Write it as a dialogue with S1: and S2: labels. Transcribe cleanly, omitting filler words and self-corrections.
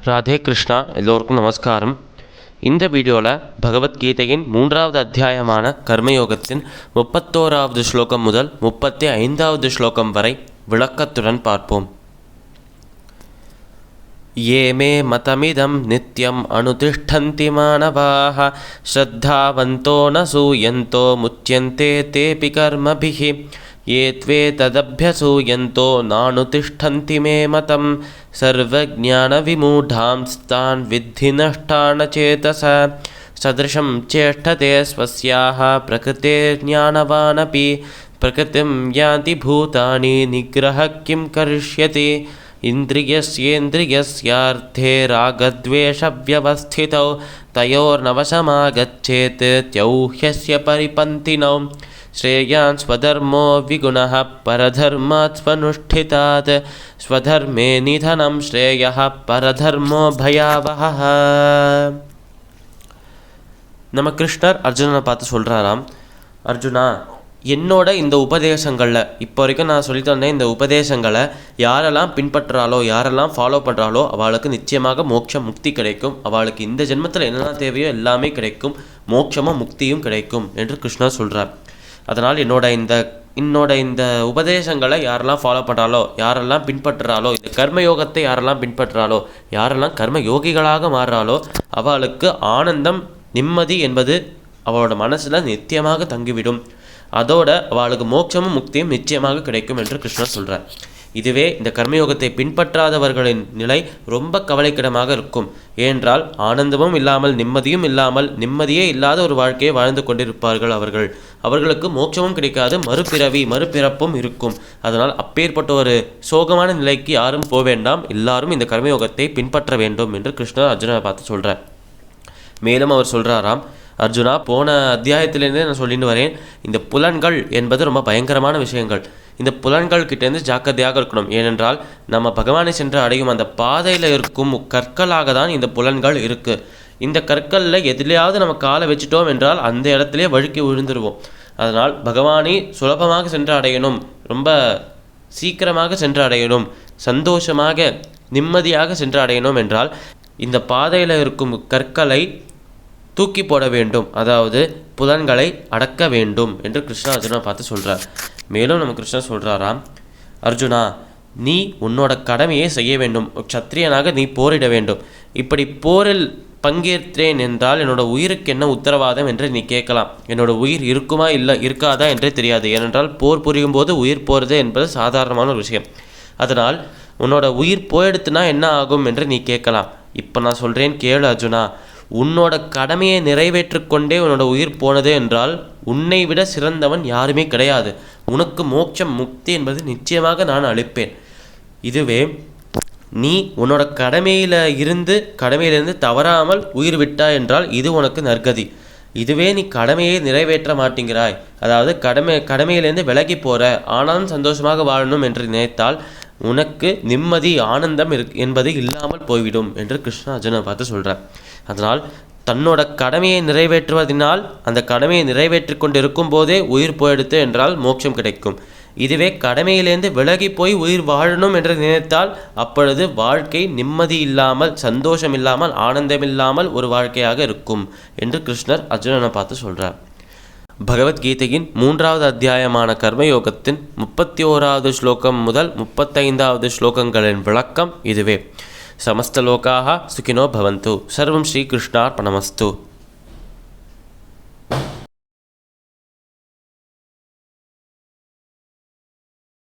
S1: ராதே கிருஷ்ணா. எல்லோருக்கும் நமஸ்காரம். இந்த வீடியோவில் பகவத்கீதையின் 3வது அத்தியாயமான கர்மயோகத்தின் 31வது ஸ்லோகம் முதல் 35வது ஸ்லோகம் வரை விளக்கத்துடன் பார்ப்போம். ये मे मतमिदं नित्यम् अनुतिष्ठन्ति मानवाः श्रद्धावन्तो न सूयन्तो मुच्यन्ते तेऽपि कर्मभिः ये त्वेतदभ्यसूयन्तो नानुतिष्ठन्ति मे मतं सर्वज्ञानविमूढांस्तान् विद्धि नष्टानचेतसा सदृशं चेष्टते स्वस्याः प्रकृतेर्ज्ञानवानपि प्रकृतिं यान्ति भूतानि निग्रहः किं करिष्यति इन्द्रियस्येन्द्रियस्यार्थे रागद्वेषव्यवस्थितौ तयोर्नवशमागच्छेत् त्यौह्यस्य परिपन्थिनौ श्रेयान् स्वधर्मो विगुणः परधर्मात् स्वनुष्ठितात् स्वधर्मे निधनं श्रेयः परधर्मो भयावहः. நம்ம கிருஷ்ணர் அர்ஜுனனை பார்த்து சொல்கிறாராம், அர்ஜுனா, என்னோட இந்த உபதேசங்களில் இப்போ வரைக்கும் நான் சொல்லி தந்தேன், இந்த உபதேசங்களை யாரெல்லாம் பின்பற்றுறாளோ, யாரெல்லாம் ஃபாலோ பண்ணுறாளோ அவளுக்கு நிச்சயமாக மோட்சம் முக்தி கிடைக்கும். அவளுக்கு இந்த ஜென்மத்தில் என்னென்ன தேவையோ எல்லாமே கிடைக்கும், மோட்சமும் முக்தியும் கிடைக்கும் என்று கிருஷ்ணர் சொல்கிறார். அதனால் என்னோட இந்த உபதேசங்களை யாரெல்லாம் ஃபாலோ பண்ணுறாளோ, யாரெல்லாம் பின்பற்றுறாளோ, இந்த கர்மயோகத்தை யாரெல்லாம் பின்பற்றுறாளோ, யாரெல்லாம் கர்ம யோகிகளாக மாறுறாளோ அவளுக்கு ஆனந்தம், நிம்மதி என்பது அவளோட மனசில் நித்தியமாக தங்கிவிடும். அதோட அவளுக்கு மோட்சமும் முக்தியும் நிச்சயமாக கிடைக்கும் என்று கிருஷ்ணர் சொல்கிறார். இதுவே இந்த கர்மயோகத்தை பின்பற்றாதவர்களின் நிலை ரொம்ப கவலைக்கிடமாக இருக்கும். ஏனென்றால் ஆனந்தமும் இல்லாமல் நிம்மதியும் இல்லாமல் நிம்மதியே இல்லாத ஒரு வாழ்க்கையை வாழ்ந்து கொண்டிருப்பார்கள். அவர்களுக்கு மோட்சமும் கிடைக்காது, மறுபிறப்பும் இருக்கும். அதனால் அப்பேற்பட்ட ஒரு சோகமான நிலைக்கு யாரும் போக வேண்டாம், எல்லாரும் இந்த கர்மயோகத்தை பின்பற்ற வேண்டும் என்று கிருஷ்ணர் அர்ஜுனனை பார்த்து சொல்கிறார். மேலும் அவர் சொல்கிறாராம், அர்ஜுனா, போன அத்தியாயத்திலேருந்தே நான் சொல்லிட்டு வரேன், இந்த புலன்கள் என்பது ரொம்ப பயங்கரமான விஷயங்கள். இந்த புலன்கள் கிட்டேருந்து ஜாக்கிரதையாக இருக்கணும். ஏனென்றால் நம்ம பகவானை சென்று அடையும் அந்த பாதையில் இருக்கும் கற்களாக தான் இந்த புலன்கள் இருக்குது. இந்த கற்களில் எதிலையாவது நம்ம காலை வச்சுட்டோம் என்றால் அந்த இடத்துலையே வழுக்கி விழுந்துருவோம். அதனால் பகவானை சுலபமாக சென்று அடையணும், ரொம்ப சீக்கிரமாக சென்று அடையணும், சந்தோஷமாக நிம்மதியாக சென்று அடையணும் என்றால் இந்த பாதையில் இருக்கும் கற்களை தூக்கி போட வேண்டும், அதாவது புலன்களை அடக்க வேண்டும் என்று கிருஷ்ணா அர்ஜுனா பார்த்து சொல்கிறார். மேலும் நம்ம கிருஷ்ணா சொல்கிறாராம், அர்ஜுனா, நீ உன்னோட கடமையை செய்ய வேண்டும், க்ஷத்ரியனாக நீ போரிட வேண்டும். இப்படி போரில் பங்கேற்றேன் என்றால் என்னோட உயிருக்கு என்ன உத்தரவாதம் என்று நீ கேட்கலாம். என்னோட உயிர் இருக்குமா இல்லை இருக்காதா என்றே தெரியாது. ஏனென்றால் போர் புரியும் போது உயிர் போகிறது என்பது சாதாரணமான ஒரு விஷயம். அதனால் உன்னோட உயிர் போயிடுத்துனா என்ன ஆகும் என்று நீ கேட்கலாம். இப்போ நான் சொல்கிறேன், கேளு அர்ஜுனா. உன்னோட கடமையை நிறைவேற்றி கொண்டே உன்னோட உயிர் போனது என்றால் உன்னை விட சிறந்தவன் யாருமே கிடையாது. உனக்கு மோட்சம் முக்தி என்பது நிச்சயமாக நான் அளிப்பேன். இதுவே நீ உன்னோட கடமையிலிருந்து தவறாமல் உயிர் விட்டாய் என்றால் இது உனக்கு நற்கதி. இதுவே நீ கடமையை நிறைவேற்ற மாட்டேங்கிறாய், அதாவது கடமையிலேருந்து விலகி போகிற, ஆனாலும் சந்தோஷமாக வாழணும் என்று நினைத்தால் உனக்கு நிம்மதி, ஆனந்தம் என்பது இல்லாமல் போய்விடும் என்று கிருஷ்ண அர்ஜுனை பார்த்து சொல்கிறார். அதனால் தன்னோட கடமையை நிறைவேற்றுவதனால் அந்த கடமையை நிறைவேற்றி கொண்டிருக்கும் போதே உயிர் போயெடுத்து என்றால் மோட்சம் கிடைக்கும். இதுவே கடமையிலேருந்து விலகி போய் உயிர் வாழணும் என்று நினைத்தால் அப்பொழுது வாழ்க்கை நிம்மதி இல்லாமல், சந்தோஷம் இல்லாமல், ஆனந்தமில்லாமல் ஒரு வாழ்க்கையாக இருக்கும் என்று கிருஷ்ணர் அர்ஜுனனை பார்த்து சொல்கிறார். பகவத்கீதையின் 3வது அத்தியாயமான கர்மயோகத்தின் 31வது ஸ்லோகம் முதல் 35வது ஸ்லோகங்களின் விளக்கம் இதுவே. சமஸ்தலோகாः சுகினோ பவந்து. சர்வம் ஸ்ரீகிருஷ்ணார்ப்பணமஸ்து.